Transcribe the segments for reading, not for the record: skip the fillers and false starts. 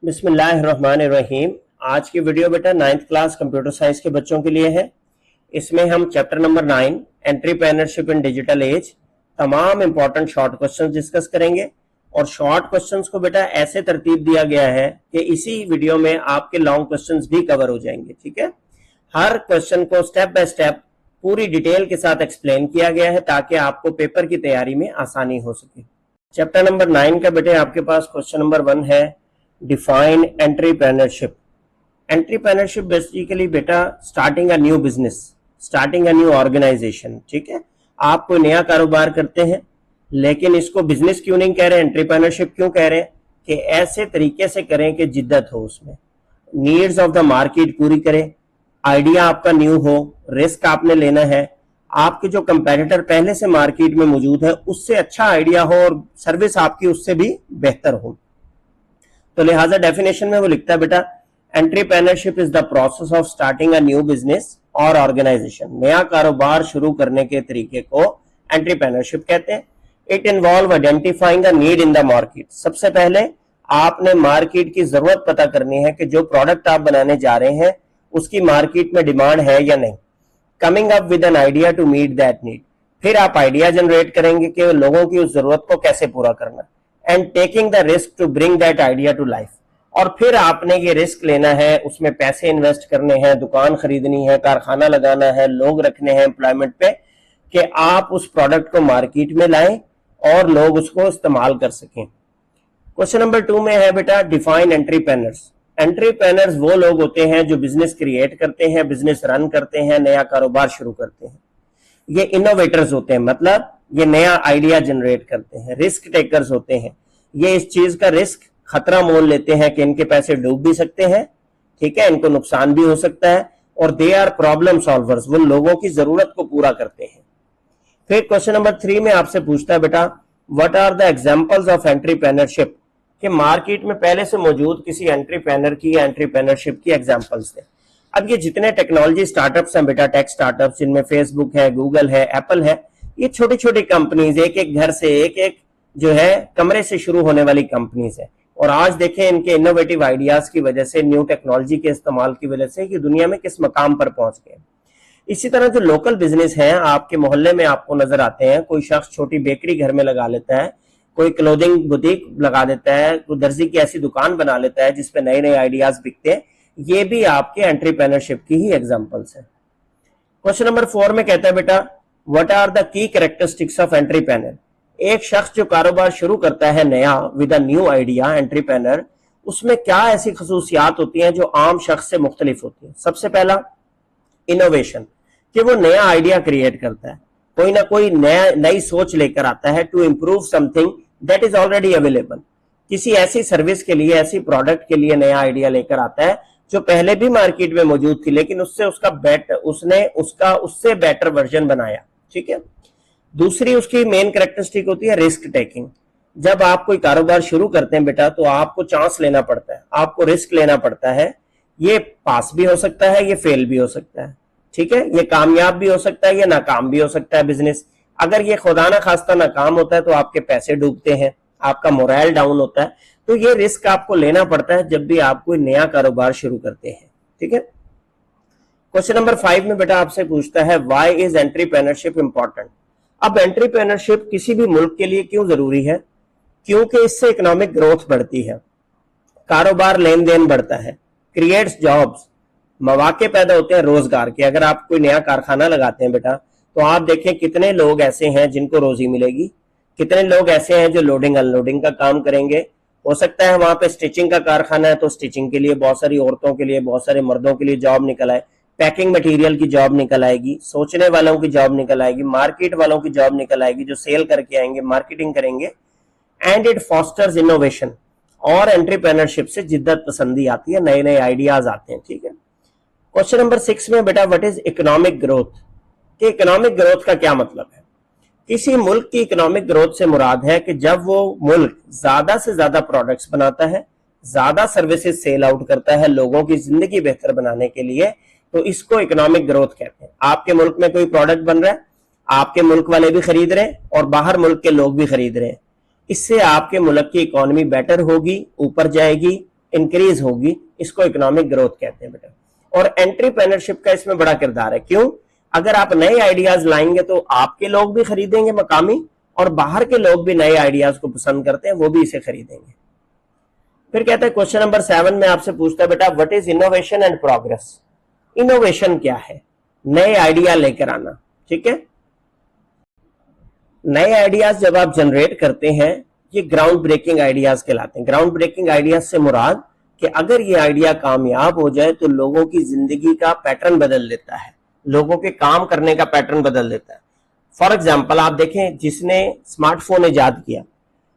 बिस्मिल्लाहिर्रहमानिर्रहीम। आज की वीडियो बेटा 9th क्लास कंप्यूटर साइंस के बच्चों के लिए है। इसमें हम चैप्टर नंबर 9 एंटरप्रेन्योरशिप इन डिजिटल एज तमाम इंपॉर्टेंट शॉर्ट क्वेश्चंस डिस्कस करेंगे। और शॉर्ट क्वेश्चंस को बेटा ऐसे तरतीब दिया गया है कि इसी वीडियो में आपके लॉन्ग क्वेश्चंस भी कवर हो जाएंगे। ठीक है, हर क्वेश्चन को स्टेप बाय स्टेप पूरी डिटेल के साथ एक्सप्लेन किया गया है ताकि आपको पेपर की तैयारी में आसानी हो सके। चैप्टर नंबर 9 का बेटे आपके पास क्वेश्चन नंबर 1 है, डिफाइन एंटरप्रेन्योरशिप। एंटरप्रेन्योरशिप बेसिकली बेटा starting a new business, starting a new organisation. ठीक है, आप कोई नया कारोबार करते हैं लेकिन इसको बिजनेस क्यों नहीं कह रहे, एंटरप्रेन्योरशिप क्यों कह रहे हैं कि ऐसे तरीके से करें कि जिद्दत हो, उसमें नीड्स ऑफ द मार्केट पूरी करें, आइडिया आपका न्यू हो, रिस्क आपने लेना है, आपके जो कंपेटिटर पहले से मार्केट में मौजूद है उससे अच्छा आइडिया हो और सर्विस आपकी उससे भी बेहतर हो। तो लिहाजा डेफिनेशन में वो लिखता है बेटा, entrepreneurship is the process of starting a new business और ऑर्गेनाइजेशन। नया कारोबार शुरू करने के तरीके को एंटरप्रेन्योरशिप कहते हैं। It involve identifying a need in the market. सबसे पहले आपने मार्केट की जरूरत पता करनी है कि जो प्रोडक्ट आप बनाने जा रहे हैं उसकी मार्केट में डिमांड है या नहीं। Coming up with an idea to meet that need. फिर आप आइडिया जनरेट करेंगे कि लोगों की उस जरूरत को कैसे पूरा करना। And taking the risk to bring that idea to life. और फिर आपने ये रिस्क लेना है, उसमें पैसे इन्वेस्ट करने हैं, दुकान खरीदनी है, कारखाना लगाना है, लोग रखने हैं एम्प्लॉयमेंट पे, कि आप उस प्रोडक्ट को मार्केट में लाएं और लोग उसको इस्तेमाल कर सकें। क्वेश्चन नंबर 2 में है बेटा, डिफाइन एंटरप्रेन्योर्स। एंटरप्रेन्योर्स वो लोग होते हैं जो बिजनेस क्रिएट करते हैं, बिजनेस रन करते हैं, नया कारोबार शुरू करते हैं। ये इनोवेटर्स होते हैं, मतलब ये नया आइडिया जनरेट करते हैं। रिस्क टेकर्स होते हैं, ये इस चीज का रिस्क खतरा मोल लेते हैं कि इनके पैसे डूब भी सकते हैं, ठीक है, इनको नुकसान भी हो सकता है। और दे आर प्रॉब्लम सॉल्वर्स, वो लोगों की जरूरत को पूरा करते हैं। फिर क्वेश्चन नंबर 3 में आपसे पूछता है बेटा, what are the examples of entrepreneurship, कि मार्केट में पहले से मौजूद किसी एंटरप्रेन्योर की या एंटरप्रेन्योरशिप की एग्जांपल्स दें। अब ये जितने टेक्नोलॉजी स्टार्टअप्स हैं बेटा, टेक स्टार्टअप्स, जिनमें फेसबुक है, गूगल है, एप्पल है, ये छोटी छोटी कंपनीज, एक एक घर से, एक एक जो है कमरे से शुरू होने वाली कंपनीज है। और आज देखें इनके इनोवेटिव आइडियाज की वजह से, न्यू टेक्नोलॉजी के इस्तेमाल की वजह से ये दुनिया में किस मकाम पर पहुंच गए। इसी तरह जो लोकल बिजनेस है, आपके मोहल्ले में आपको नजर आते हैं, कोई शख्स छोटी बेकरी घर में लगा लेता है, कोई क्लोथिंग बुटीक लगा देता है, कोई दर्जी की ऐसी दुकान बना लेता है जिसपे नए नए आइडियाज बिकते हैं। ये भी आपके एंटरप्रेन्योरशिप की ही एग्जांपल्स है। क्वेश्चन नंबर 4 में कहता है बेटा, what are the key characteristics of entrepreneur. एक शख्स जो कारोबार शुरू करता है नया with a new idea, entrepreneur, उसमें क्या ऐसी खसूसियात होती हैं जो आम शख्स से मुख्तलिफ होती है। सबसे पहला इनोवेशन, कि वो नया आइडिया क्रिएट करता है, कोई ना कोई नई सोच लेकर आता है to improve something that is already available. किसी ऐसी सर्विस के लिए, ऐसी प्रोडक्ट के लिए नया आइडिया लेकर आता है जो पहले भी मार्केट में मौजूद थी, लेकिन उससे उससे बेटर वर्जन बनाया। ठीक है, दूसरी उसकी मेन कैरेक्टरिस्टिक होती है रिस्क टेकिंग। जब आप कोई कारोबार शुरू करते हैं बेटा, तो आपको चांस लेना पड़ता है, आपको रिस्क लेना पड़ता है। ये पास भी हो सकता है, ये फेल भी हो सकता है। ठीक है, ये कामयाब भी हो सकता है, ये नाकाम भी हो सकता है बिजनेस। अगर ये खुदा ना खास्ता नाकाम होता है तो आपके पैसे डूबते हैं, आपका मोरल डाउन होता है। तो ये रिस्क आपको लेना पड़ता है जब भी आप कोई नया कारोबार शुरू करते हैं। ठीक है, क्वेश्चन नंबर 5 में बेटा आपसे पूछता है, व्हाई इज एंटरप्रेन्योरशिप इंपॉर्टेंट। अब एंटरप्रेन्योरशिप किसी भी मुल्क के लिए क्यों जरूरी है? क्योंकि इससे इकोनॉमिक ग्रोथ बढ़ती है, कारोबार लेन देन बढ़ता है, क्रिएट्स जॉब्स, मौके पैदा होते हैं रोजगार के। अगर आप कोई नया कारखाना लगाते हैं बेटा, तो आप देखें कितने लोग ऐसे हैं जिनको रोजी मिलेगी, कितने लोग ऐसे हैं जो लोडिंग अनलोडिंग का काम करेंगे। हो सकता है वहां पे स्टिचिंग का कारखाना है तो स्टिचिंग के लिए बहुत सारी औरतों के लिए, बहुत सारे मर्दों के लिए जॉब निकल आए, पैकिंग मटेरियल की जॉब निकल आएगी, सोचने वालों की जॉब निकल आएगी, मार्केट वालों की जॉब निकल आएगी जो सेल करके आएंगे, मार्केटिंग करेंगे। एंड इट फॉस्टर्स इनोवेशन, और एंटरप्रेन्योरशिप से जिद्दत पसंदी आती है, नए नए आइडियाज आते हैं। ठीक है, क्वेश्चन नंबर 6 में बेटा, व्हाट इज इकोनॉमिक ग्रोथ, कि इकोनॉमिक ग्रोथ का क्या मतलब है। किसी मुल्क की इकोनॉमिक ग्रोथ से मुराद है कि जब वो मुल्क ज्यादा से ज्यादा प्रोडक्ट्स बनाता है, ज्यादा सर्विसेज सेल आउट करता है लोगों की जिंदगी बेहतर बनाने के लिए, तो इसको इकोनॉमिक ग्रोथ कहते हैं। आपके मुल्क में कोई प्रोडक्ट बन रहा है, आपके मुल्क वाले भी खरीद रहे हैं और बाहर मुल्क के लोग भी खरीद रहे हैं, इससे आपके मुल्क की इकोनॉमी बेटर होगी, ऊपर जाएगी, इंक्रीज होगी, इसको इकोनॉमिक ग्रोथ कहते हैं बेटा। और एंटरप्रेन्योरशिप का इसमें बड़ा किरदार है। क्यों? अगर आप नए आइडियाज लाएंगे तो आपके लोग भी खरीदेंगे मकामी, और बाहर के लोग भी नए आइडियाज को पसंद करते हैं, वो भी इसे खरीदेंगे। फिर कहता है क्वेश्चन नंबर 7 में आपसे पूछता है बेटा what is innovation and progress. Innovation क्या है? नए आइडिया लेकर आना। ठीक है, नए आइडियाज जब आप जनरेट करते हैं, ये ग्राउंड ब्रेकिंग आइडियाज कहलाते हैं। ग्राउंड ब्रेकिंग आइडियाज से मुराद कि अगर ये आइडिया कामयाब हो जाए तो लोगों की जिंदगी का पैटर्न बदल देता है, लोगों के काम करने का पैटर्न बदल देता है। फॉर एग्जाम्पल आप देखें, जिसने स्मार्टफोन इजाद किया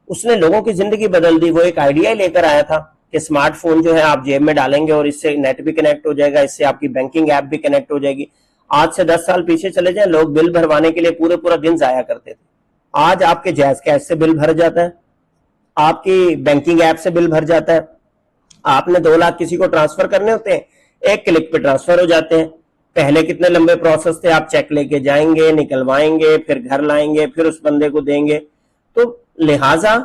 उसने लोगों की जिंदगी बदल दी। वो एक आइडिया लेकर आया था कि स्मार्टफोन जो है आप जेब में डालेंगे और इससे नेट भी कनेक्ट हो जाएगा, इससे आपकी बैंकिंग ऐप भी कनेक्ट हो जाएगी। आज से 10 साल पीछे चले जाएं, लोग बिल भरवाने के लिए पूरे पूरा दिन जाया करते थे। आज आपके जैज कैश से बिल भर जाता है, आपकी बैंकिंग ऐप से बिल भर जाता है। आपने 2 लाख किसी को ट्रांसफर करने होते हैं, एक क्लिक पे ट्रांसफर हो जाते हैं। पहले कितने लंबे प्रोसेस थे, आप चेक लेके जाएंगे, निकलवाएंगे, फिर घर लाएंगे, फिर उस बंदे को देंगे। तो लिहाजा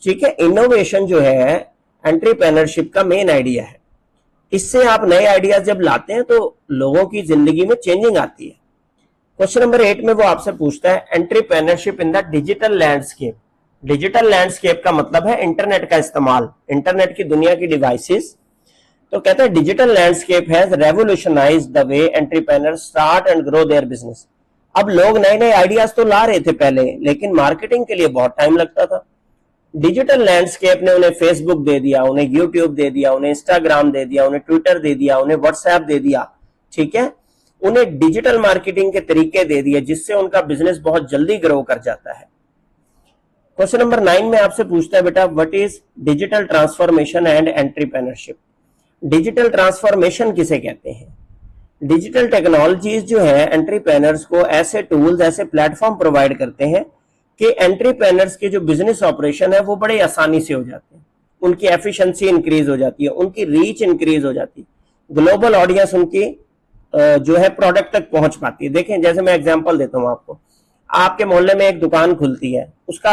ठीक है, इनोवेशन जो है एंटरप्रेन्योरशिप का मेन आइडिया है। इससे आप नए आइडियाज जब लाते हैं तो लोगों की जिंदगी में चेंजिंग आती है। क्वेश्चन नंबर 8 में वो आपसे पूछता है entrepreneurship in the digital landscape. Digital landscape का मतलब है इंटरनेट का इस्तेमाल, इंटरनेट की दुनिया की डिवाइसेस। तो कहते हैं digital landscape has revolutionized the way entrepreneurs start and grow their business. अब लोग नए नए आइडियाज तो ला रहे थे पहले, लेकिन मार्केटिंग के लिए बहुत टाइम लगता था। डिजिटल लैंडस्केप ने उन्हें फेसबुक दे दिया, उन्हें यूट्यूब दे दिया, उन्हें इंस्टाग्राम दे दिया, उन्हें ट्विटर दे दिया, उन्हें व्हाट्सएप दे दिया। ठीक है, उन्हें डिजिटल मार्केटिंग के तरीके दे दिए जिससे उनका बिजनेस बहुत जल्दी ग्रो कर जाता है। क्वेश्चन नंबर 9 में आपसे पूछता है बेटा what is digital transformation and entrepreneurship. Digital transformation किसे कहते हैं? डिजिटल टेक्नोलॉजीज जो है एंटरप्रेन्योर्स को ऐसे टूल्स, ऐसे प्लेटफॉर्म प्रोवाइड करते हैं कि एंटरप्रेन्योर्स के जो बिजनेस ऑपरेशन है वो बड़े आसानी से हो जाते हैं, उनकी एफिशिएंसी इंक्रीज हो जाती है, उनकी रीच इंक्रीज हो जाती है, ग्लोबल ऑडियंस उनकी जो है प्रोडक्ट तक पहुंच पाती है। देखें, जैसे मैं एग्जांपल देता हूं आपको, आपके मोहल्ले में एक दुकान खुलती है, उसका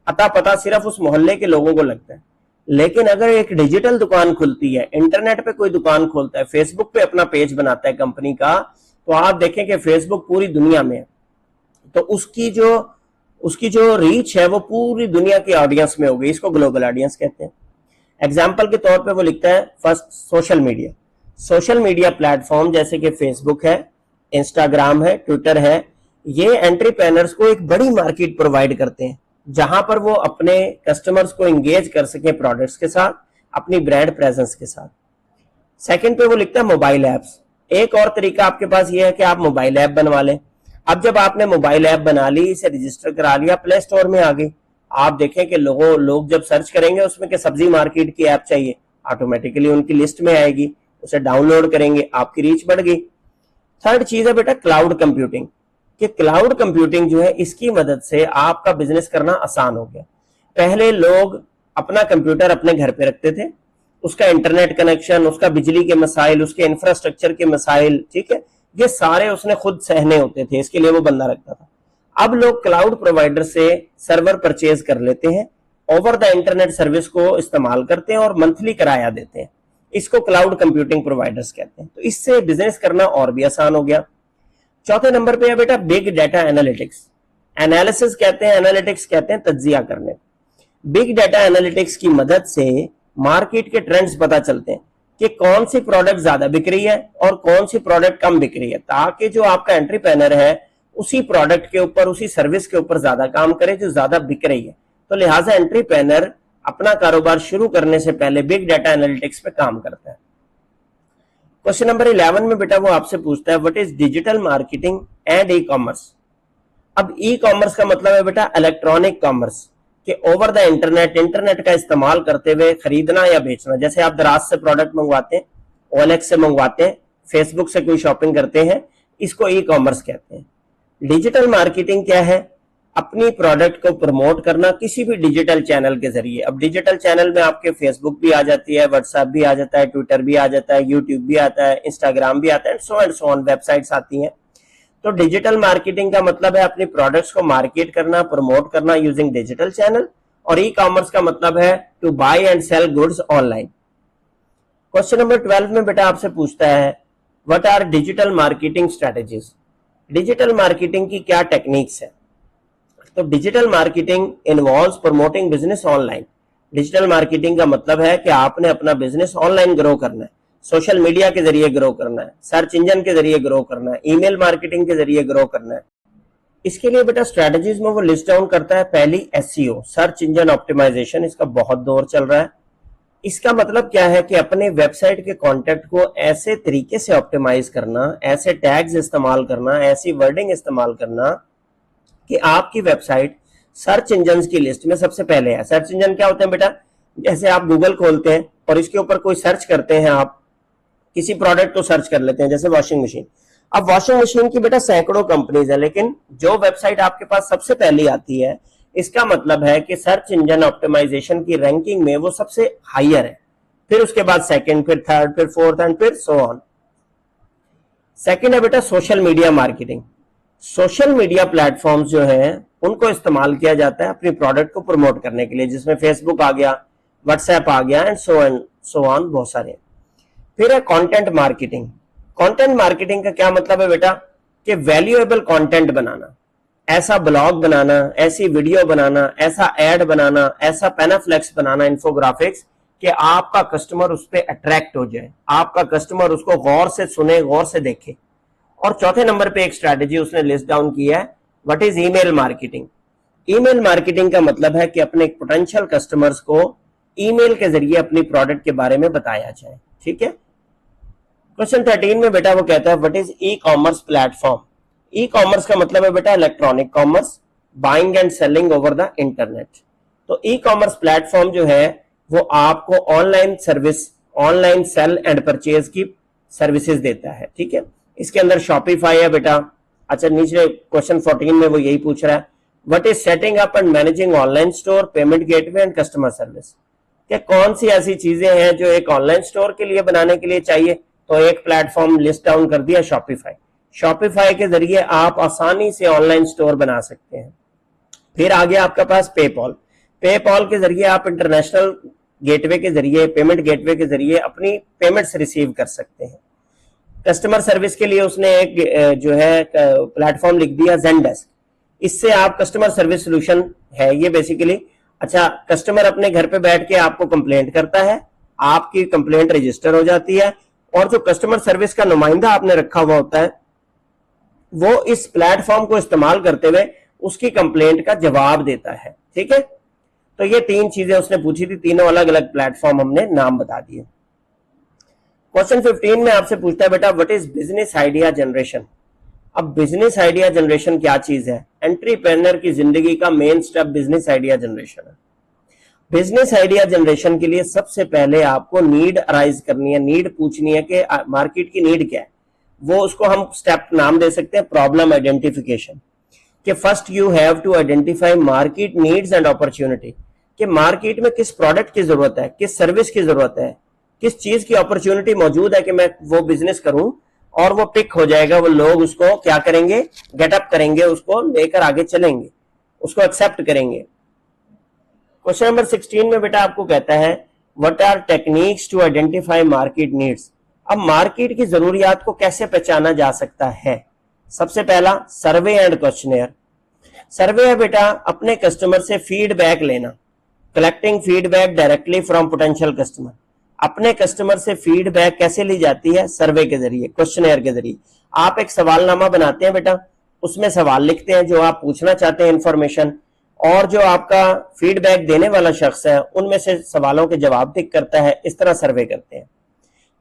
अता पता सिर्फ उस मोहल्ले के लोगों को लगता है। लेकिन अगर एक डिजिटल दुकान खुलती है, इंटरनेट पे कोई दुकान खोलता है, फेसबुक पे अपना पेज बनाता है कंपनी का, तो आप देखें कि फेसबुक पूरी दुनिया में है, तो उसकी जो रीच है वो पूरी दुनिया की ऑडियंस में होगी। इसको ग्लोबल ऑडियंस कहते हैं। एग्जाम्पल के तौर पे वो लिखता है first social media. Social media platform जैसे कि फेसबुक है, इंस्टाग्राम है, ट्विटर है, ये एंटरप्रेन्योर्स को एक बड़ी मार्केट प्रोवाइड करते हैं जहां पर वो अपने कस्टमर्स को एंगेज कर सके प्रोडक्ट्स के साथ, अपनी ब्रांड प्रेजेंस के साथ। सेकंड पे वो लिखता है मोबाइल ऐप्स। एक और तरीका आपके पास ये है कि आप मोबाइल ऐप बनवा लें। अब जब आपने मोबाइल ऐप बना ली, इसे रजिस्टर करा लिया, प्ले स्टोर में आ गई, आप देखें कि लोग जब सर्च करेंगे उसमें कि सब्जी मार्केट की ऐप चाहिए, ऑटोमेटिकली उनकी लिस्ट में आएगी, उसे डाउनलोड करेंगे, आपकी रीच बढ़ गई। थर्ड चीज है बेटा क्लाउड कंप्यूटिंग, कि क्लाउड कंप्यूटिंग जो है इसकी मदद से आपका बिजनेस करना आसान हो गया। पहले लोग अपना कंप्यूटर अपने घर पे रखते थे, उसका इंटरनेट कनेक्शन, उसका बिजली के मसाइल, उसके इंफ्रास्ट्रक्चर के मसाइल, ठीक है, ये सारे उसने खुद सहने होते थे, इसके लिए वो बंदा रखता था। अब लोग क्लाउड प्रोवाइडर से सर्वर परचेज कर लेते हैं, ओवर द इंटरनेट सर्विस को इस्तेमाल करते हैं और मंथली किराया देते हैं। इसको क्लाउड कंप्यूटिंग प्रोवाइडर्स कहते हैं। तो इससे बिजनेस करना और भी आसान हो गया। चौथे नंबर पे है बेटा बिग डाटा एनालिटिक्स। एनालिसिस कहते हैं, एनालिटिक्स कहते हैं तज्जिया करने। बिग डाटा एनालिटिक्स की मदद से मार्केट के ट्रेंड्स पता चलते हैं कि कौन सी प्रोडक्ट ज्यादा बिक रही है और कौन सी प्रोडक्ट कम बिक रही है, ताकि जो आपका एंटरप्रेन्योर है उसी प्रोडक्ट के ऊपर, उसी सर्विस के ऊपर ज्यादा काम करे जो ज्यादा बिक रही है। तो लिहाजा एंटरप्रेन्योर अपना कारोबार शुरू करने से पहले बिग डाटा एनालिटिक्स पे काम करता है। क्वेश्चन नंबर 11 में बेटा वो आपसे पूछता है what is digital marketing and e commerce. अब ई कॉमर्स का मतलब है बेटा इलेक्ट्रॉनिक कॉमर्स, कि ओवर द इंटरनेट का इस्तेमाल करते हुए खरीदना या बेचना। जैसे आप दराज से प्रोडक्ट मंगवाते हैं, ओएलएक्स से मंगवाते हैं, फेसबुक से कोई शॉपिंग करते हैं, इसको ई कॉमर्स कहते हैं। डिजिटल मार्केटिंग क्या है? अपनी प्रोडक्ट को प्रमोट करना किसी भी डिजिटल चैनल के जरिए। अब डिजिटल चैनल में आपके फेसबुक भी आ जाती है, व्हाट्सएप भी आ जाता है, ट्विटर भी आ जाता है, यूट्यूब भी आता है, इंस्टाग्राम भी आता है, so and so on, websites आती हैं। तो डिजिटल मार्केटिंग का मतलब है अपनी प्रोडक्ट्स को मार्केट करना, प्रमोट करना यूजिंग डिजिटल चैनल। और ई कॉमर्स का मतलब है to buy and sell goods online. Question number 12 में बेटा आपसे पूछता है what are digital marketing strategies. Digital marketing की क्या टेक्निक्स है। तो digital marketing involves promoting business online. Digital marketing का मतलब है कि आपने अपना बिजनेस ऑनलाइन ग्रो करना है, सोशल मीडिया के जरिए ग्रो करना है, सर्च इंजन के जरिए ग्रो करना है, ईमेल मार्केटिंग के जरिए ग्रो करना है। इसके लिए बेटा स्ट्रेटजीज में वो लिस्ट डाउन करता है। पहली एसईओ, सर्च इंजन ऑप्टिमाइजेशन, इसका बहुत दौर चल रहा है। इसका मतलब क्या है कि अपने वेबसाइट के कंटेंट को ऐसे तरीके से ऑप्टिमाइज करना, ऐसे टैग्स इस्तेमाल करना, ऐसी वर्डिंग इस्तेमाल करना कि आपकी वेबसाइट सर्च इंजन की लिस्ट में सबसे पहले है। सर्च इंजन क्या होते हैं बेटा, जैसे आप गूगल खोलते हैं और इसके ऊपर कोई सर्च करते हैं, आप किसी प्रोडक्ट को सर्च कर लेते हैं जैसे वॉशिंग मशीन। अब वॉशिंग मशीन की बेटा सैकड़ों कंपनीज है, लेकिन जो वेबसाइट आपके पास सबसे पहली आती है, इसका मतलब है कि सर्च इंजन ऑप्टिमाइजेशन की रैंकिंग में वो सबसे हायर है। फिर उसके बाद सेकंड, फिर थर्ड, फिर फोर्थ एंड फिर सो ऑन। सेकंड है बेटा social media marketing. Social media platforms जो है उनको इस्तेमाल किया जाता है अपनी प्रोडक्ट को प्रमोट करने के लिए, जिसमें फेसबुक आ गया, व्हाट्सएप आ गया एंड सो ऑन बहुत सारे। फिर है कंटेंट मार्केटिंग। कंटेंट मार्केटिंग का क्या मतलब है बेटा कि वैल्यूएबल कंटेंट बनाना, ऐसा ब्लॉग बनाना, ऐसी वीडियो बनाना, ऐसा एड बनाना, ऐसा पैनाफ्लेक्स बनाना, इन्फोग्राफिक्स, कि आपका कस्टमर उस पर अट्रैक्ट हो जाए, आपका कस्टमर उसको गौर से सुने, गौर से देखे। और चौथे नंबर पे एक स्ट्रैटेजी उसने लिस्ट डाउन की है, what is email marketing. Email marketing का मतलब है कि अपने पोटेंशियल कस्टमर्स को ईमेल के जरिए अपनी प्रोडक्ट के बारे में बताया जाए। ठीक है। क्वेश्चन 13 में बेटा वो कहता है what is e commerce platform. E commerce का मतलब है बेटा electronic commerce, buying and selling over the internet. तो ई कॉमर्स प्लेटफॉर्म जो है वो आपको online service, online sale and purchase की सर्विसेज देता है। ठीक है। इसके अंदर शॉपिफाई है बेटा। अच्छा, नीचे क्वेश्चन 14 में वो यही पूछ रहा है what is setting up and managing online store, payment gateway and customer service. क्या कौन सी ऐसी चीजें हैं जो एक ऑनलाइन स्टोर के लिए बनाने के लिए चाहिए। तो एक प्लेटफॉर्म लिस्ट डाउन कर दिया, शॉपिफाई। शॉपिफाई के जरिए आप आसानी से ऑनलाइन स्टोर बना सकते हैं। फिर आ गया आपके पास पेपॉल। पेपॉल के जरिए आप इंटरनेशनल गेटवे के जरिए, पेमेंट गेटवे के जरिए अपनी पेमेंट्स रिसीव कर सकते हैं। कस्टमर सर्विस के लिए उसने एक जो है प्लेटफॉर्म लिख दिया, ज़ेनडेस्क। इससे आप कस्टमर सर्विस सोल्यूशन है ये बेसिकली। अच्छा, कस्टमर अपने घर पे बैठ के आपको कंप्लेंट करता है, आपकी कंप्लेंट रजिस्टर हो जाती है, और जो कस्टमर सर्विस का नुमाइंदा आपने रखा हुआ होता है वो इस प्लेटफॉर्म को इस्तेमाल करते हुए उसकी कंप्लेंट का जवाब देता है। ठीक है। तो ये तीन चीजें उसने पूछी थी, तीनों अलग अलग प्लेटफॉर्म हमने नाम बता दिए। क्वेश्चन 15 में आपसे पूछता है बेटा what is business idea generation. अब बिजनेस आइडिया जनरेशन क्या चीज है। एंटरप्रेन्योर की जिंदगी का main step business idea generation है। बिजनेस आइडिया जनरेशन के लिए सबसे पहले आपको नीड अराइज करनी है, नीड पूछनी है कि मार्केट की नीड क्या है। वो उसको हम स्टेप नाम दे सकते हैं प्रॉब्लम आइडेंटिफिकेशन। कि first you have to identify market needs and opportunity, कि मार्केट में किस प्रोडक्ट की जरूरत है, किस सर्विस की जरूरत है, किस चीज की अपॉर्चुनिटी मौजूद है कि मैं वो बिजनेस करूं और वो पिक हो जाएगा, वो लोग उसको क्या करेंगे, गेटअप करेंगे, उसको लेकर आगे चलेंगे, उसको एक्सेप्ट करेंगे। क्वेश्चन नंबर 16 में बेटा आपको कहता है what are techniques to identify market needs. अब मार्केट की जरूरियात को कैसे पहचाना जा सकता है। सबसे पहला सर्वे एंड क्वेश्चनेयर। सर्वे है बेटा अपने कस्टमर से फीडबैक लेना, collecting feedback directly from potential customer. अपने कस्टमर से फीडबैक कैसे ली जाती है, सर्वे के जरिए, क्वेश्चनेयर के जरिए। आप एक सवालनामा बनाते हैं बेटा, उसमें सवाल लिखते हैं जो आप पूछना चाहते हैं इंफॉर्मेशन, और जो आपका फीडबैक देने वाला शख्स है उनमें से सवालों के जवाब टिक करता है। इस तरह सर्वे करते हैं।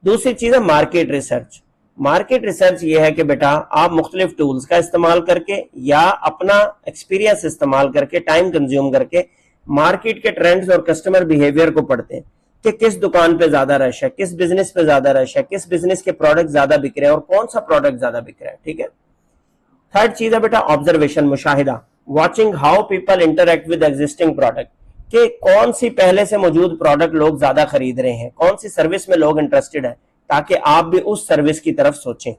दूसरी चीज है मार्केट रिसर्च। मार्केट रिसर्च ये है कि बेटा आप मुख्तलिफ टूल्स का इस्तेमाल करके या अपना एक्सपीरियंस इस्तेमाल करके, टाइम कंज्यूम करके मार्केट के ट्रेंड्स और कस्टमर बिहेवियर को पढ़ते हैं कि किस दुकान पे ज्यादा रश है, किस बिजनेस पे ज्यादा रश है, किस बिजनेस के प्रोडक्ट ज्यादा बिक रहे हैं और कौन सा प्रोडक्ट ज्यादा बिक रहा है। ठीक है। थर्ड चीज है बेटा ऑब्जर्वेशन, मुशाहिदा, watching how people interact with existing product, कि कौन सी पहले से मौजूद प्रोडक्ट लोग ज्यादा खरीद रहे हैं, कौन सी सर्विस में लोग इंटरेस्टेड है, ताकि आप भी उस सर्विस की तरफ सोचें।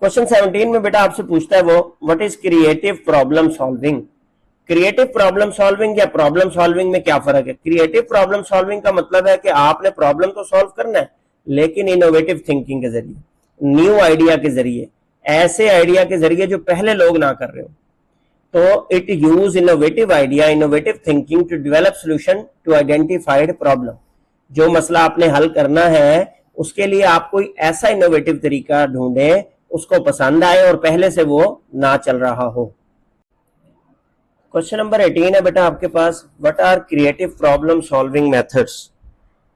क्वेश्चन 17 में बेटा आपसे पूछता है वो what is creative problem solving. Creative problem solving या प्रॉब्लम सॉल्विंग में क्या फर्क है? क्रिएटिव प्रॉब्लम सॉल्विंग का मतलब है कि आपने प्रॉब्लम तो सॉल्व करना है, लेकिन इनोवेटिव थिंकिंग के जरिए, न्यू आइडिया के जरिए, ऐसे आइडिया के जरिए जो पहले लोग ना कर रहे हो। तो it use innovative idea, innovative thinking to develop solution to identified problem. जो मसला आपने हल करना है उसके लिए आप कोई ऐसा इनोवेटिव तरीका ढूंढे, उसको पसंद आए और पहले से वो ना चल रहा हो। क्वेश्चन नंबर 18 है बेटा आपके पास, what are creative problem solving methods.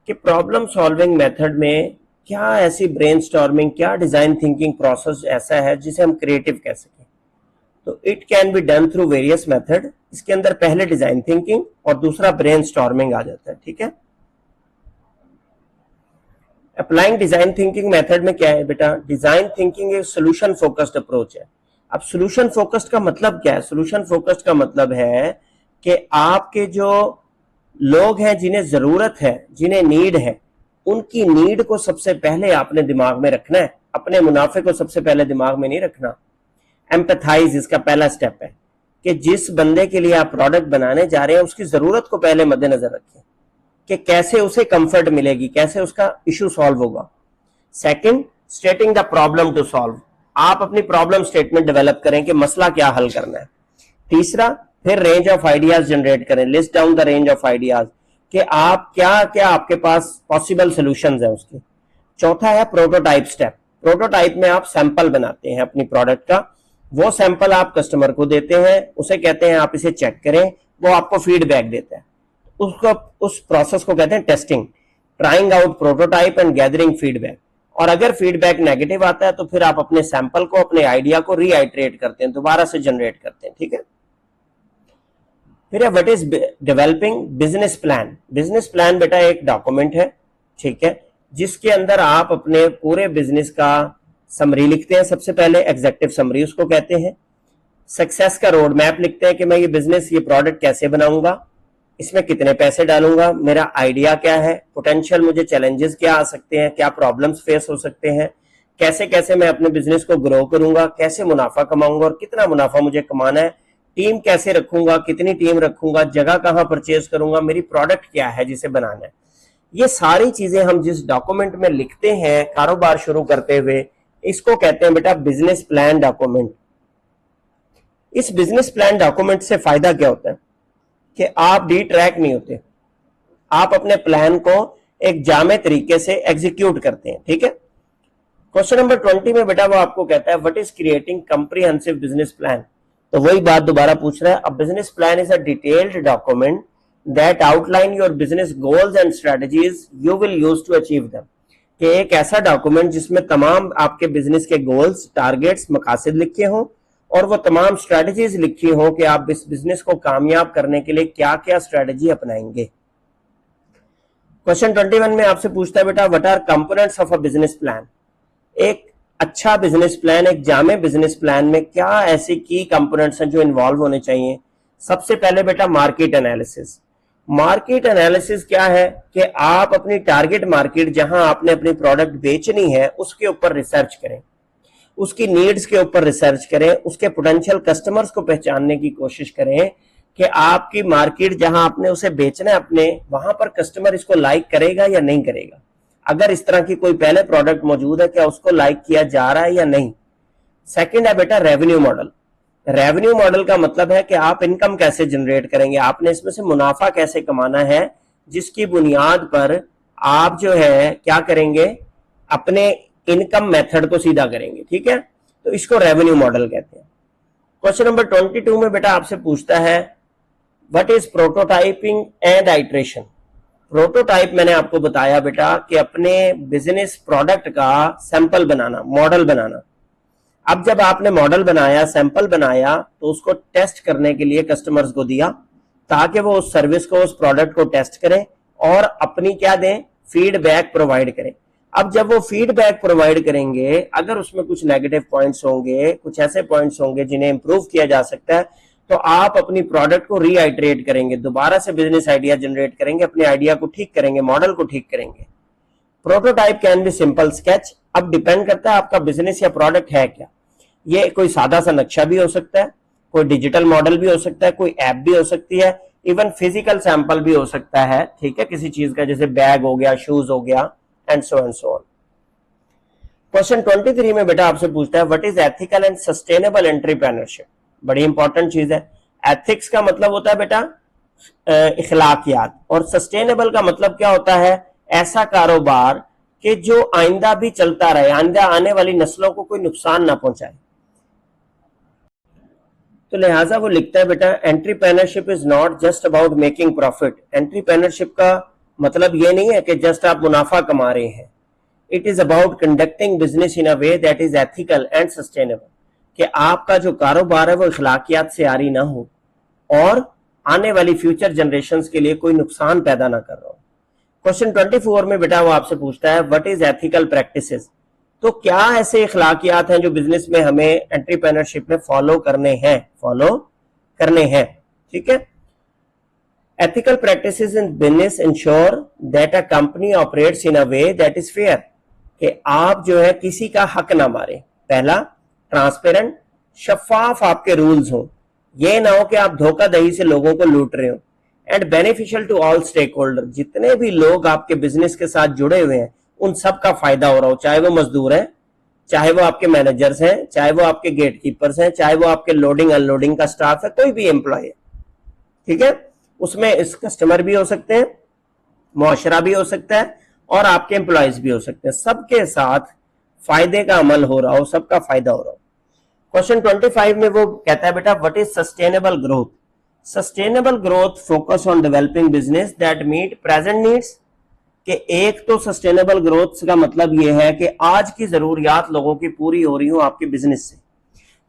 कि प्रॉब्लम सॉल्विंग मेथड में क्या ऐसी ब्रेनस्टॉर्मिंग, क्या डिजाइन थिंकिंग प्रोसेस ऐसा है जिसे हम क्रिएटिव कह सकें? तो it can be done through various method. इसके अंदर पहले डिजाइन थिंकिंग और दूसरा ब्रेनस्टॉर्मिंग आ जाता है, ठीक है। अप्लाइंग डिजाइन थिंकिंग मेथड में क्या है बेटा? डिजाइन थिंकिंग एक सोल्यूशन फोकस्ड अप्रोच है। अब सोल्यूशन फोकस्ड का मतलब क्या है? सोल्यूशन फोकस्ड का मतलब है कि आपके जो लोग हैं जिन्हें जरूरत है, जिन्हें नीड है, उनकी नीड को सबसे पहले आपने दिमाग में रखना है, अपने मुनाफे को सबसे पहले दिमाग में नहीं रखना। एम्पैथाइज इसका पहला स्टेप है कि जिस बंदे के लिए आप प्रोडक्ट बनाने जा रहे हैं उसकी जरूरत को पहले मद्देनजर रखें कि कैसे उसे कंफर्ट मिलेगी, कैसे उसका इशू सॉल्व होगा। Second, stating the problem to solve. आप अपनी प्रॉब्लम स्टेटमेंट डेवलप करें कि मसला क्या हल करना है। तीसरा, फिर रेंज ऑफ आइडियाज जनरेट करें, list down the range of ideas कि आप क्या क्या आपके पास पॉसिबल सॉल्यूशंस है उसके। चौथा है प्रोटोटाइप स्टेप। प्रोटोटाइप में आप सैंपल बनाते हैं अपनी प्रोडक्ट का, वो सैंपल आप कस्टमर को देते हैं, उसे कहते हैं आप इसे चेक करें, वो आपको फीडबैक देता है। उसको, उस प्रोसेस को कहते हैं testing, trying out prototype and gathering feedback. और अगर फीडबैक नेगेटिव आता है तो फिर आप अपने सैंपल को, अपने आइडिया को रीआइटरेट करते हैं, दोबारा से जनरेट करते हैं, ठीक है। फिर what is developing business plan. Business plan बेटा एक डॉक्यूमेंट है, ठीक है, जिसके अंदर आप अपने पूरे बिजनेस का समरी लिखते हैं। सबसे पहले एग्जेक्टिव समरी उसको कहते हैं। सक्सेस का रोड मैप लिखते हैं कि मैं ये बिजनेस, ये प्रोडक्ट कैसे बनाऊंगा, इसमें कितने पैसे डालूंगा, मेरा आइडिया क्या है, पोटेंशियल मुझे चैलेंजेस क्या आ सकते हैं, क्या प्रॉब्लम्स फेस हो सकते हैं, कैसे कैसे मैं अपने बिजनेस को ग्रो करूंगा, कैसे मुनाफा कमाऊंगा और कितना मुनाफा मुझे कमाना है, टीम कैसे रखूंगा, कितनी टीम रखूंगा, जगह कहां परचेज करूंगा, मेरी प्रोडक्ट क्या है जिसे बनाना है। ये सारी चीजें हम जिस डॉक्यूमेंट में लिखते हैं कारोबार शुरू करते हुए, इसको कहते हैं बेटा बिजनेस प्लान डॉक्यूमेंट। इस बिजनेस प्लान डॉक्यूमेंट से फायदा क्या होता है कि आप डी ट्रैक नहीं होते, आप अपने प्लान को एक जामे तरीके से एग्जीक्यूट करते हैं, ठीक है। क्वेश्चन नंबर 20 में बेटा वो आपको कहता है what is creating comprehensive business plan. तो वही बात दोबारा पूछ रहा है। A business plan is a detailed document that outline your business goals and strategies you will use to achieve them. कि एक ऐसा डॉक्यूमेंट जिसमें तमाम आपके बिजनेस के गोल्स, टारगेट्स, मकासद लिखे हों और वो तमाम स्ट्रेटजीज लिखी हो कि आप इस बिजनेस को कामयाब करने के लिए क्या क्या स्ट्रेटजी अपनाएंगे। क्वेश्चन 21 में आपसे पूछता है बेटा what are components of a business plan. एक अच्छा बिजनेस प्लान, एक जामे बिजनेस प्लान में क्या ऐसी की कंपोनेंट्स हैं जो इन्वॉल्व होने चाहिए। सबसे पहले बेटा मार्केट एनालिसिस। मार्केट एनालिसिस क्या है कि आप अपनी टारगेट मार्केट जहां आपने अपनी प्रोडक्ट बेचनी है उसके ऊपर रिसर्च करें, उसकी नीड्स के ऊपर रिसर्च करें, उसके पोटेंशियल कस्टमर्स को पहचानने की कोशिश करें कि आपकी मार्केट जहां आपने उसे बेचना है अपने, वहां पर कस्टमर इसको लाइक करेगा या नहीं करेगा। अगर इस तरह की कोई पहले प्रोडक्ट मौजूद है, क्या उसको लाइक किया जा रहा है या नहीं। सेकंड है बेटा रेवेन्यू मॉडल। रेवेन्यू मॉडल का मतलब है कि आप इनकम कैसे जनरेट करेंगे, आपने इसमें से मुनाफा कैसे कमाना है, जिसकी बुनियाद पर आप जो है क्या करेंगे, अपने इनकम मेथड को सीधा करेंगे, ठीक है। तो इसको रेवेन्यू मॉडल कहते हैं। क्वेश्चन नंबर 22 में बेटा आपसे पूछता है what is prototyping and iteration. Prototype मैंने आपको बताया बेटा कि अपने बिजनेस प्रोडक्ट का सैंपल बनाना, मॉडल बनाना। अब जब आपने मॉडल बनाया, सैंपल बनाया, तो उसको टेस्ट करने के लिए कस्टमर्स को दिया ताकि वो उस सर्विस को, उस प्रोडक्ट को टेस्ट करें और अपनी क्या दें, फीडबैक प्रोवाइड करें। अब जब वो फीडबैक प्रोवाइड करेंगे, अगर उसमें कुछ नेगेटिव पॉइंट्स होंगे, कुछ ऐसे पॉइंट्स होंगे जिन्हें इंप्रूव किया जा सकता है, तो आप अपनी प्रोडक्ट को रीआइटरेट करेंगे, दोबारा से बिजनेस आइडिया जनरेट करेंगे, अपने आइडिया को ठीक करेंगे, मॉडल को ठीक करेंगे। Prototype can be simple sketch. अब डिपेंड करता है आपका बिजनेस या प्रोडक्ट है क्या। ये कोई सादा सा नक्शा भी हो सकता है, कोई डिजिटल मॉडल भी हो सकता है, कोई ऐप भी हो सकती है, इवन फिजिकल सैंपल भी हो सकता है, ठीक है, किसी चीज का, जैसे बैग हो गया, शूज हो गया, एंड सो ऑन। क्वेश्चन 23 में बेटा आपसे पूछता है what is ethical and sustainable entrepreneurship. बड़ी इंपॉर्टेंट चीज है। एथिक्स का मतलब होता है बेटा इखलाकियात, और सस्टेनेबल का मतलब क्या होता है, ऐसा कारोबार कि जो आइंदा भी चलता रहे, आइंदा आने वाली नस्लों को कोई नुकसान ना पहुंचाए। तो लिहाजा वो लिखता है बेटा entrepreneurship is not just about making profit. Entrepreneurship का मतलब ये नहीं है कि जस्ट आप मुनाफा कमा रहे हैं। It is about conducting business in a way that is ethical and sustainable, कि आपका जो कारोबार है वो इखलाकियात से आरी ना हो और आने वाली फ्यूचर जनरेशंस के लिए कोई नुकसान पैदा ना कर रहा हो। क्वेश्चन 24 में बेटा वो आपसे पूछता है व्हाट इज एथिकल प्रैक्टिसेस। तो क्या ऐसे इखलाकियात हैं जो बिजनेस में हमें एंटरप्रेन्योरशिप में फॉलो करने हैं, ठीक है। Ethical practices in business ensure that a company operates in a way that is fair, कि आप जो है किसी का हक ना मारे। पहला, ट्रांसपेरेंट, शफाफ आपके रूल्स हो, ये ना हो कि आप धोखाधड़ी से लोगों को लूट रहे हो। And beneficial to all stakeholder, जितने भी लोग आपके बिजनेस के साथ जुड़े हुए हैं उन सब का फायदा हो रहा हो, चाहे वो मजदूर हैं, चाहे वो आपके मैनेजर्स हैं, चाहे वो आपके गेट कीपर्स हैं, चाहे वो आपके लोडिंग अनलोडिंग का स्टाफ है, कोई भी एम्प्लॉय है, ठीक है। उसमें इस कस्टमर भी हो सकते हैं, मुआशरा भी हो सकता है, और आपके एम्प्लॉयज भी हो सकते हैं। सबके साथ फायदे का अमल हो रहा हो, सबका फायदा हो रहा हो। क्वेश्चन 25 में वो कहता है बेटा what is sustainable growth. Sustainable growth focus on developing business that meet present needs, कि एक तो सस्टेनेबल ग्रोथ का मतलब यह है कि आज की जरूरियात लोगों की पूरी हो रही हो आपके बिजनेस से,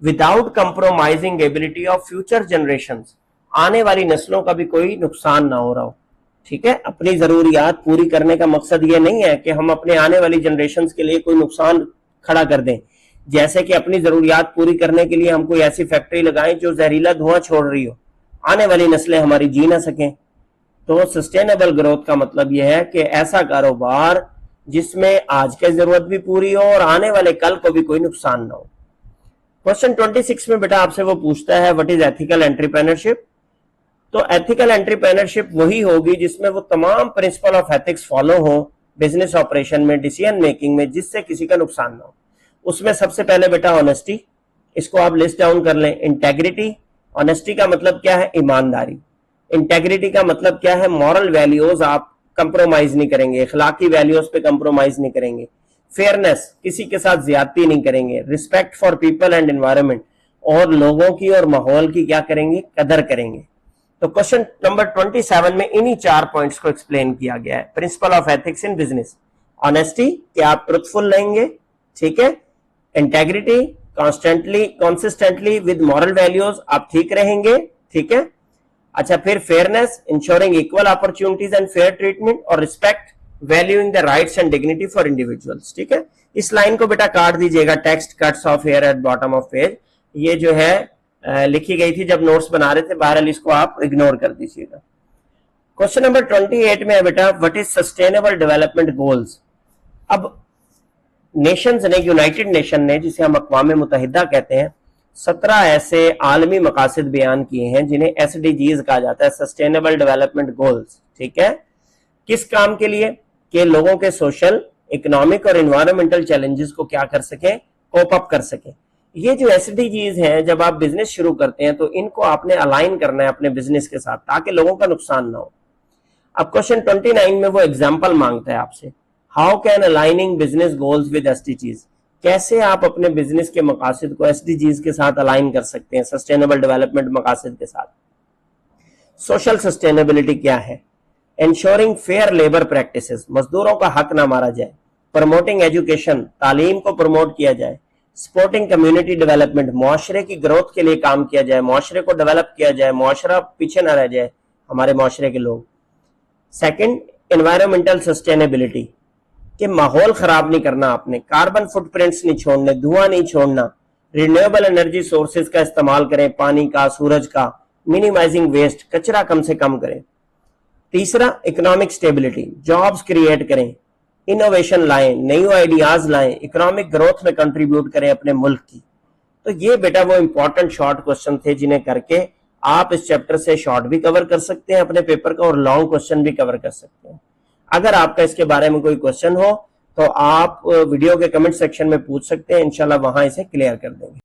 without compromising ability of future generations, आने वाली नस्लों का भी कोई नुकसान ना हो रहा हो, ठीक है। अपनी जरूरियात पूरी करने का मकसद ये नहीं है कि हम अपने आने वाली जनरेशंस के लिए कोई नुकसान खड़ा कर दें, जैसे कि अपनी जरूरियात पूरी करने के लिए हम कोई ऐसी फैक्ट्री लगाएं जो जहरीला धुआं छोड़ रही हो, आने वाली नस्लें हमारी जी ना सकें। तो सस्टेनेबल ग्रोथ का मतलब यह है कि ऐसा कारोबार जिसमें आज की जरूरत भी पूरी हो और आने वाले कल को भी कोई नुकसान ना हो। क्वेश्चन 26 में बेटा आपसे वो पूछता है व्हाट इज एथिकल एंटरप्रेन्योरशिप। तो एथिकल एंटरप्रेन्योरशिप वही होगी जिसमें वो तमाम प्रिंसिपल ऑफ एथिक्स फॉलो हो बिजनेस ऑपरेशन में, डिसीजन मेकिंग में, जिससे किसी का नुकसान ना हो। उसमें सबसे पहले बेटा ऑनेस्टी, इसको आप लिस्ट डाउन कर लें। इंटेग्रिटी, ऑनेस्टी का मतलब क्या है, ईमानदारी। इंटेग्रिटी का मतलब क्या है, मॉरल वैल्यूज आप कंप्रोमाइज नहीं करेंगे, इखलाकी वैल्यूज पे कंप्रोमाइज नहीं करेंगे। फेयरनेस, किसी के साथ ज्यादती नहीं करेंगे। Respect for people and environment, और लोगों की और माहौल की क्या करेंगे, कदर करेंगे। तो क्वेश्चन नंबर 27 में इन्हीं 4 पॉइंट्स को एक्सप्लेन किया गया है। Principle of ethics in business, honesty, कि आप ट्रुथफुल रहेंगे, ठीक है। Integrity, consistently with moral values, आप ठीक रहेंगे, ठीक है। अच्छा, फिर fairness, ensuring equal opportunities and fair treatment, और respect, valuing the rights and dignity for individuals, ठीक है। इस लाइन को बेटा काट दीजिएगा, text cuts off here at bottom of page, ये जो है लिखी गई थी जब नोट्स बना रहे थे, बहरहाल इसको आप इग्नोर कर दीजिएगा। क्वेश्चन नंबर 28 में है बेटा what is sustainable development goals. अब नेशंस ने, यूनाइटेड नेशन ने, जिसे हम अक़वाम मुत्तहिदा कहते हैं, 17 ऐसे आलमी मकासद बयान किए हैं जिन्हें SDGs कहा जाता है, सस्टेनेबल डेवलपमेंट गोल्स, ठीक है। किस काम के लिए, कि लोगों के सोशल, इकोनॉमिक और एनवायरमेंटल चैलेंजेस को क्या कर सके, कोप अप कर सके। ये जो SDGs हैं, जब आप बिजनेस शुरू करते हैं तो इनको आपने अलाइन करना है अपने बिजनेस के साथ, ताकि लोगों का नुकसान ना हो। अब क्वेश्चन 29 में वो एग्जाम्पल मांगता है आपसे, how can aligning business goals with SDGs, कैसे आप अपने बिजनेस के मकासद को SDGs के साथ अलाइन कर सकते हैं, सस्टेनेबल डेवलपमेंट मकासद के साथ। सोशल सस्टेनेबिलिटी क्या है, इंश्योरिंग फेयर लेबर प्रैक्टिसेस, मजदूरों का हक ना मारा जाए। प्रमोटिंग एजुकेशन, तालीम को प्रमोट किया जाए। सपोर्टिंग कम्युनिटी डेवलपमेंट, मुआशरे की ग्रोथ के लिए काम किया जाए, मुआशरे को डेवलप किया जाए, मुआशरा पीछे ना रह जाए, हमारे मुआशरे के लोग। सेकंड, एनवायरमेंटल सस्टेनेबिलिटी, कि माहौल खराब नहीं करना आपने, कार्बन फुटप्रिंट्स नहीं छोड़ने, धुआं नहीं छोड़ना। रिन्यूएबल एनर्जी सोर्सेज का इस्तेमाल करें, पानी का, सूरज का। मिनिमाइजिंग वेस्ट, कचरा कम से कम करें। तीसरा, इकोनॉमिक स्टेबिलिटी, जॉब्स क्रिएट करें, इनोवेशन लाएं, नई आइडियाज लाएं, इकोनॉमिक ग्रोथ में कंट्रीब्यूट करें अपने मुल्क की। तो ये बेटा वो इंपॉर्टेंट शॉर्ट क्वेश्चन थे जिन्हें करके आप इस चैप्टर से शॉर्ट भी कवर कर सकते हैं अपने पेपर का और लॉन्ग क्वेश्चन भी कवर कर सकते हैं। अगर आपका इसके बारे में कोई क्वेश्चन हो तो आप वीडियो के कमेंट सेक्शन में पूछ सकते हैं, इंशाल्लाह वहां इसे क्लियर कर देंगे।